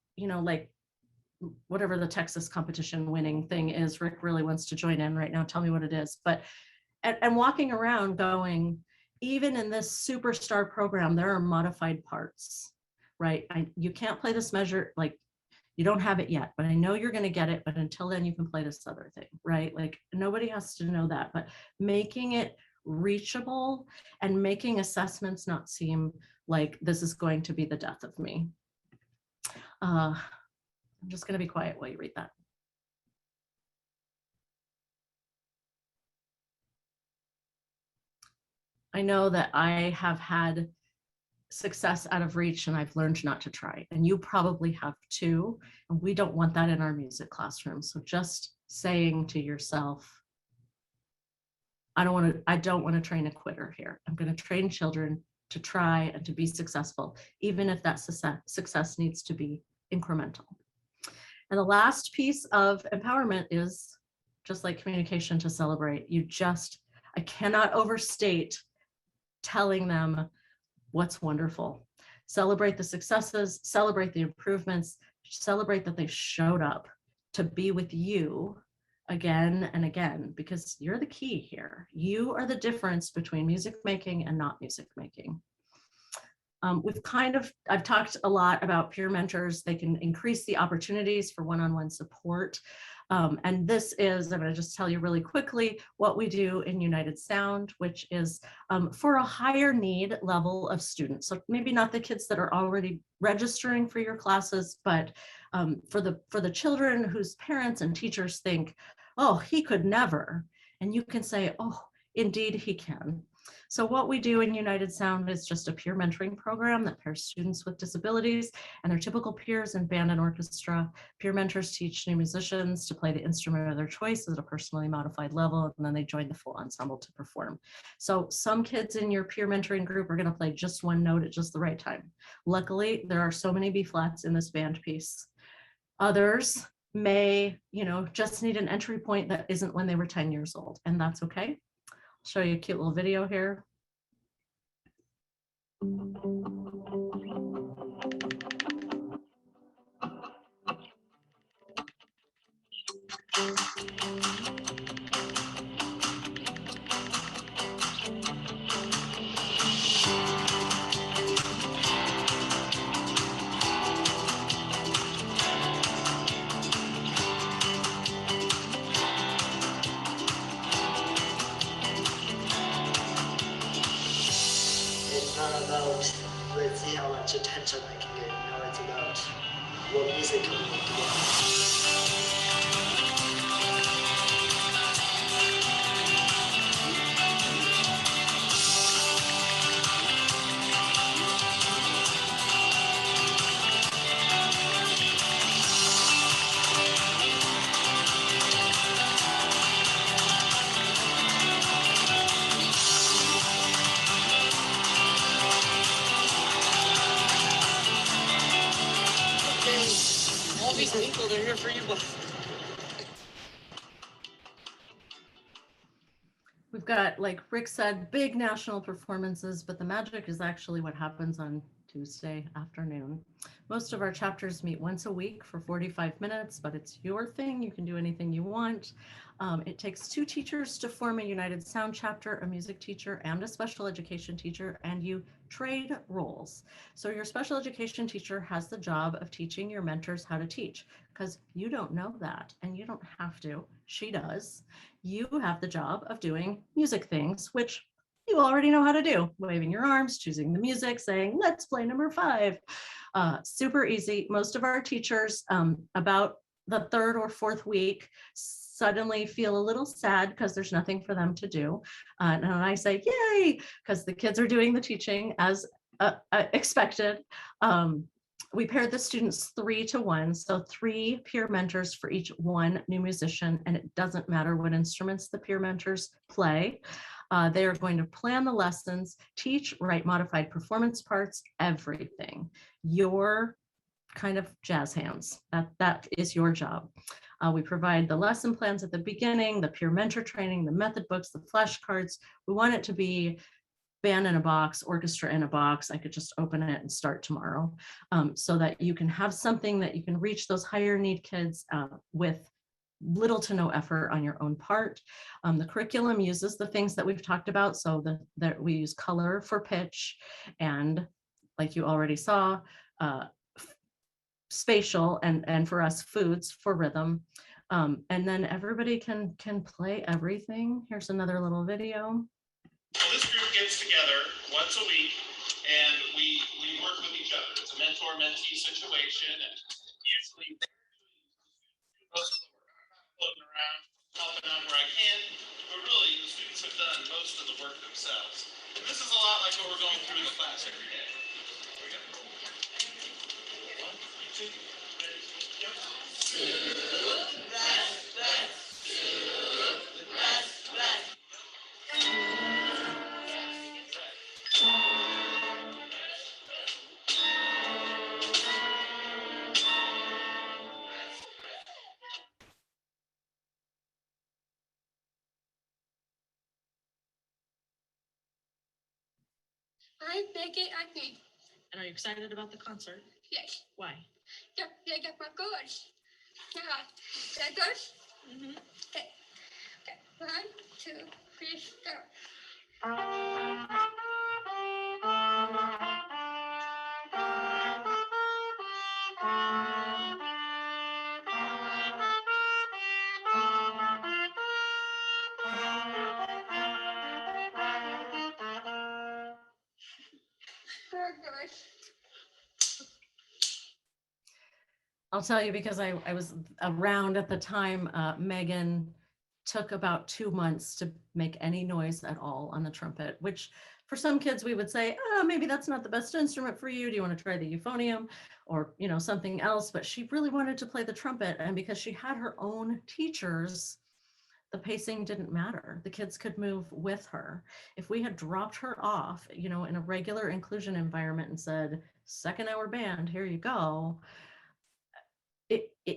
whatever the Texas competition winning thing is. Rick really wants to join in right now. Tell me what it is. But, and walking around going, even in this superstar program, there are modified parts, right? You can't play this measure, like you don't have it yet, but I know you're going to get it. But until then, you can play this other thing, right? Like nobody has to know that, but making it reachable and making assessments not seem like this is going to be the death of me. I'm just going to be quiet while you read that. I know that I have had success out of reach and I've learned not to try, and you probably have too. And we don't want that in our music classroom. So just saying to yourself, I don't want to train a quitter here. I'm going to train children to try and to be successful, even if that success needs to be incremental. And the last piece of empowerment is just like communication, to celebrate. I cannot overstate telling them what's wonderful. Celebrate the successes, celebrate the improvements, celebrate that they showed up to be with you again and again, because you're the key here. You are the difference between music making and not music making. I've talked a lot about peer mentors. They can increase the opportunities for one-on-one support. And this is, I'm going to just tell you really quickly what we do in United Sound, which is for a higher need level of students. So maybe not the kids that are already registering for your classes, but for the children whose parents and teachers think, oh, he could never. And you can say, oh, indeed he can. So what we do in United Sound is just a peer mentoring program that pairs students with disabilities and their typical peers in band and orchestra. Peer mentors teach new musicians to play the instrument of their choice at a personally modified level, and then they join the full ensemble to perform. So some kids in your peer mentoring group are going to play just one note at just the right time. Luckily, there are so many B flats in this band piece. Others may, just need an entry point that isn't when they were 10 years old, and that's okay. I'll show you a cute little video here. It's not about, let's see how much attention I can get. No, it's about what music can we make together. All these people, they're here for you. We've got, like Rick said, big national performances, but the magic is actually what happens on Tuesday afternoon. Most of our chapters meet once a week for 45 minutes, but it's your thing. You can do anything you want. It takes 2 teachers to form a United Sound chapter, a music teacher and a special education teacher, and you trade roles. So your special education teacher has the job of teaching your mentors how to teach, because you don't know that and you don't have to. She does. You have the job of doing music things, which you already know how to do. Waving your arms, choosing the music, saying, let's play number 5. Super easy. Most of our teachers, about the 3rd or 4th week, suddenly feel a little sad because there's nothing for them to do. And I say, yay, because the kids are doing the teaching as expected. We paired the students 3 to 1, so 3 peer mentors for each 1 new musician, and it doesn't matter what instruments the peer mentors play. They are going to plan the lessons, teach, write modified performance parts, everything. Your kind of jazz hands, that is your job. We provide the lesson plans at the beginning, the peer mentor training, the method books, the flashcards. We want it to be band in a box, orchestra in a box. I could just open it and start tomorrow, so that you can have something that you can reach those higher need kids with little to no effort on your own part. The curriculum uses the things that we've talked about. So that we use color for pitch, and like you already saw, spatial, and for us foods for rhythm. And then everybody can play everything. Here's another little video. Well, this group gets together once a week and we work with each other. It's a mentor-mentee situation, and usually most of the work. I'm floating around, helping out where I can, but really the students have done most of the work themselves. And this is a lot like what we're going through in the class every day. Here we go. 1, 2, ready, go. I make it acting. And are you excited about the concert? Yes. Why? Yeah, yeah, my good. Yeah. That good? Mm-hmm. Okay. Okay. 1, 2, 3, go. Very good. I'll tell you, because I was around at the time. Megan took about 2 months to make any noise at all on the trumpet, which for some kids we would say, oh, maybe that's not the best instrument for you. Do you want to try the euphonium or something else? But she really wanted to play the trumpet, and because she had her own teachers, the pacing didn't matter. The kids could move with her. If we had dropped her off, in a regular inclusion environment and said, second hour band, here you go,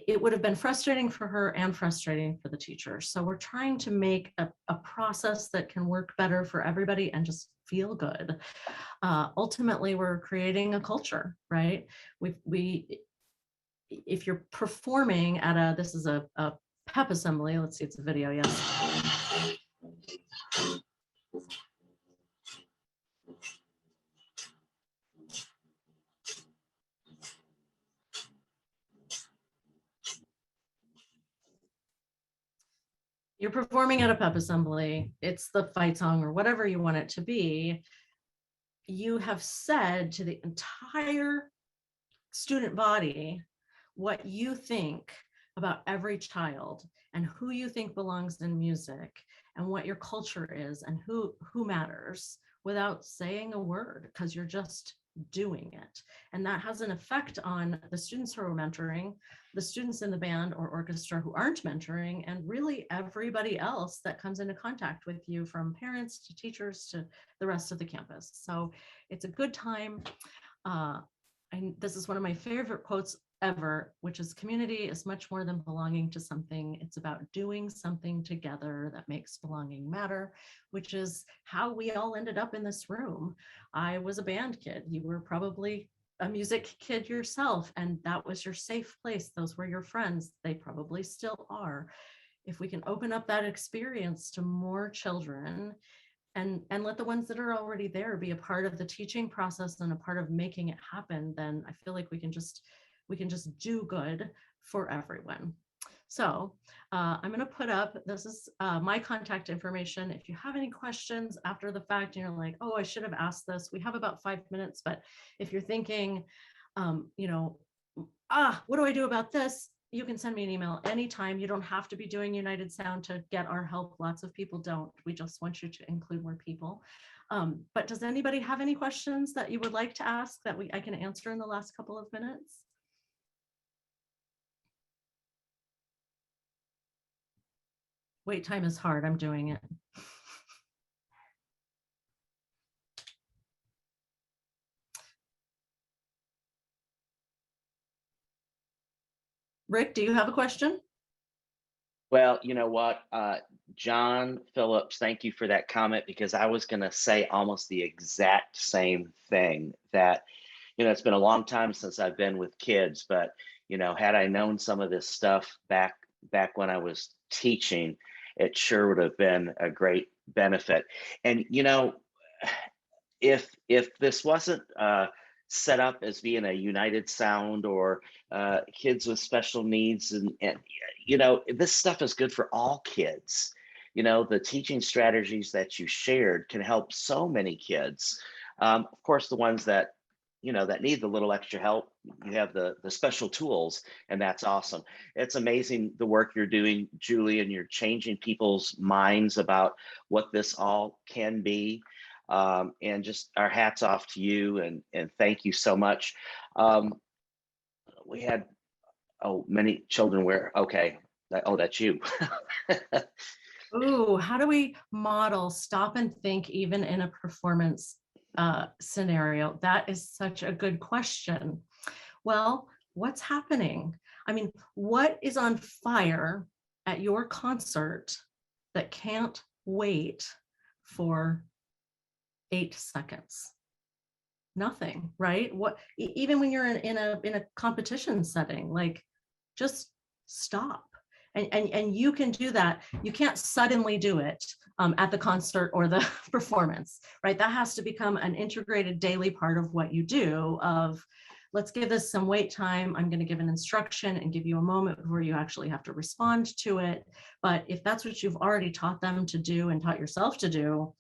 it would have been frustrating for her and frustrating for the teacher. So we're trying to make a process that can work better for everybody and just feel good. Ultimately, we're creating a culture, right? If you're performing at this is a pep assembly. Let's see, it's a video, yes. You're performing at a pep assembly, it's the fight song or whatever you want it to be. You have said to the entire student body what you think about every child and who you think belongs in music and what your culture is and who matters, without saying a word, because you're just doing it. And that has an effect on the students who are mentoring, the students in the band or orchestra who aren't mentoring, and really everybody else that comes into contact with you, from parents to teachers to the rest of the campus. So it's a good time. And this is one of my favorite quotes ever, which is, community is much more than belonging to something. It's about doing something together that makes belonging matter, which is how we all ended up in this room. I was a band kid. You were probably a music kid yourself, and that was your safe place. Those were your friends. They probably still are. If we can open up that experience to more children, and let the ones that are already there be a part of the teaching process and a part of making it happen, then I feel like we can just do good for everyone. So I'm going to put up, this is my contact information. If you have any questions after the fact and you're like, oh, I should have asked this, we have about 5 minutes. But if you're thinking, what do I do about this? You can send me an email anytime. You don't have to be doing United Sound to get our help. Lots of people don't. We just want you to include more people. But does anybody have any questions that you would like to ask that I can answer in the last couple of minutes? Wait time is hard. I'm doing it. Rick, do you have a question? Well, you know what, John Phillips, thank you for that comment, because I was going to say almost the exact same thing. That, it's been a long time since I've been with kids, but had I known some of this stuff back when I was teaching, it sure would have been a great benefit. And if this wasn't set up as being a United Sound or kids with special needs, and this stuff is good for all kids. The teaching strategies that you shared can help so many kids. Of course, the ones that that need the little extra help, you have the special tools, and that's awesome. It's amazing the work you're doing, Julie, and you're changing people's minds about what this all can be. And just our hats off to you, and thank you so much. We had many children where, okay, that's you. Ooh, how do we model stop and think even in a performance scenario? That is such a good question. Well, what's happening? I mean, what is on fire at your concert that can't wait for 8 seconds? Nothing, right? What, even when you're in a competition setting, like, just stop. And you can do that. You can't suddenly do it at the concert or the performance, right? That has to become an integrated daily part of what you do. Of, let's give this some wait time. I'm going to give an instruction and give you a moment before you actually have to respond to it. But if that's what you've already taught them to do and taught yourself to do,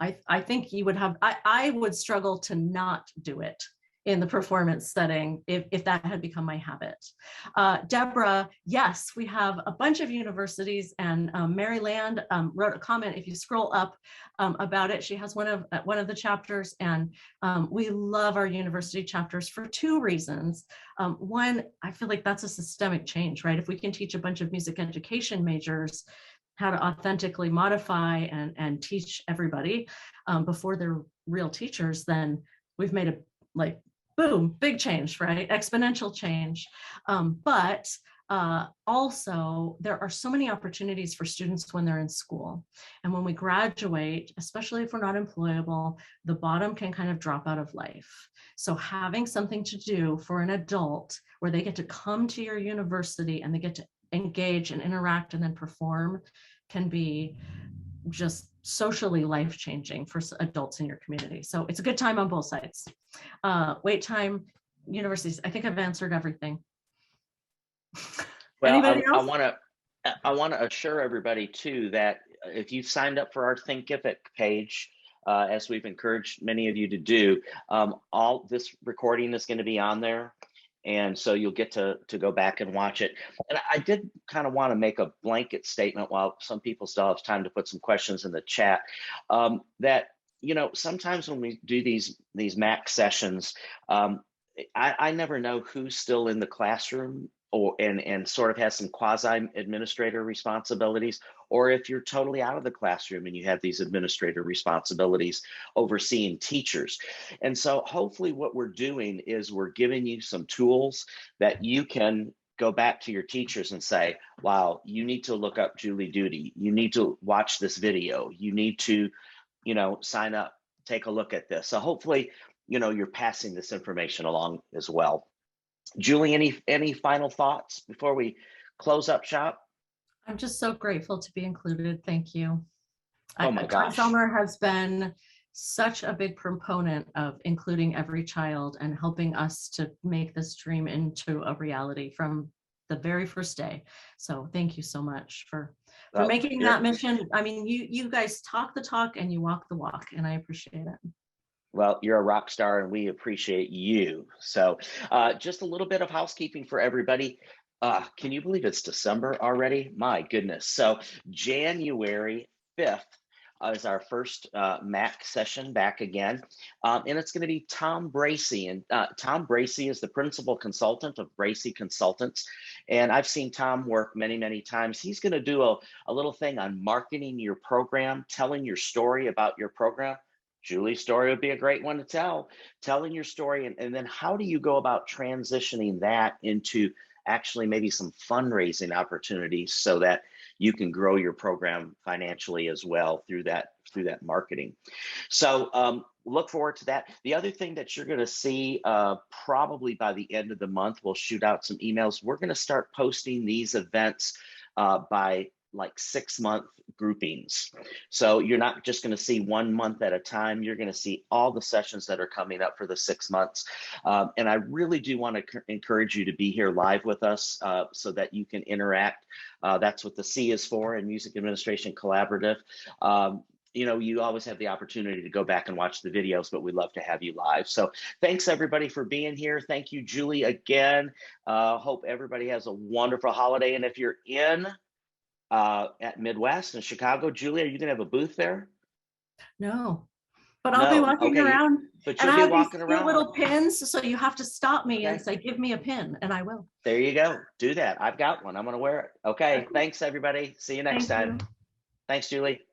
I think you would have, I would struggle to not do it in the performance setting if that had become my habit. Deborah, yes, we have a bunch of universities, and Mary Land wrote a comment, if you scroll up, about it. She has one of the chapters, and we love our university chapters for 2 reasons. One, I feel like that's a systemic change, right? If we can teach a bunch of music education majors how to authentically modify and teach everybody before they're real teachers, then we've made a boom, big change, right? Exponential change. But also, there are so many opportunities for students when they're in school. And when we graduate, especially if we're not employable, the bottom can kind of drop out of life. So having something to do for an adult where they get to come to your university and they get to engage and interact and then perform can be just socially life-changing for adults in your community. So it's a good time on both sides. Wait time, universities. I think I've answered everything. Well, Anybody else? I want to assure everybody too that if you've signed up for our Thinkific page, as we've encouraged many of you to do, all this recording is going to be on there. And so you'll get to go back and watch it. And I did kind of want to make a blanket statement, while some people still have time to put some questions in the chat, that, sometimes when we do these MAC sessions, I never know who's still in the classroom and sort of has some quasi administrator responsibilities, or if you're totally out of the classroom and you have these administrator responsibilities overseeing teachers. And so hopefully what we're doing is we're giving you some tools that you can go back to your teachers and say, wow, you need to look up Julie Duty. You need to watch this video. You need to, sign up, take a look at this. So hopefully, you're passing this information along as well. Julie, any final thoughts before we close up shop? I'm just so grateful to be included. Thank you. Oh my gosh. Summer has been such a big proponent of including every child and helping us to make this dream into a reality from the very first day. So thank you so much for making that mission. I mean, you guys talk the talk and you walk the walk, and I appreciate it. Well, you're a rock star and we appreciate you. So just a little bit of housekeeping for everybody. Can you believe it's December already? My goodness. So January 5th is our first MAC session back again. And it's going to be Tom Bracey. And Tom Bracey is the principal consultant of Bracey Consultants. And I've seen Tom work many, many times. He's going to do a little thing on marketing your program, telling your story about your program. Julie's story would be a great one to tell, telling your story. And then how do you go about transitioning that into actually maybe some fundraising opportunities so that you can grow your program financially as well through that marketing. So look forward to that. The other thing that you're going to see probably by the end of the month, we'll shoot out some emails. We're going to start posting these events by like 6-month groupings. So you're not just going to see 1 month at a time. You're going to see all the sessions that are coming up for the 6 months. And I really do want to encourage you to be here live with us so that you can interact. That's what the C is for in Music Administration Collaborative. You know, you always have the opportunity to go back and watch the videos, but we'd love to have you live. So thanks everybody for being here. Thank you, Julie, again. Hope everybody has a wonderful holiday. And if you're in at Midwest in Chicago, Julie, are you gonna have a booth there? No, but I'll be walking around. But And you'll I be have walking these around. little pins, so you have to stop me and Okay. say, give me a pin, and I will. There you go. Do that. I've got one. I'm gonna wear it. Okay. Thanks everybody. See you next Thank time. you. Thanks, Julie.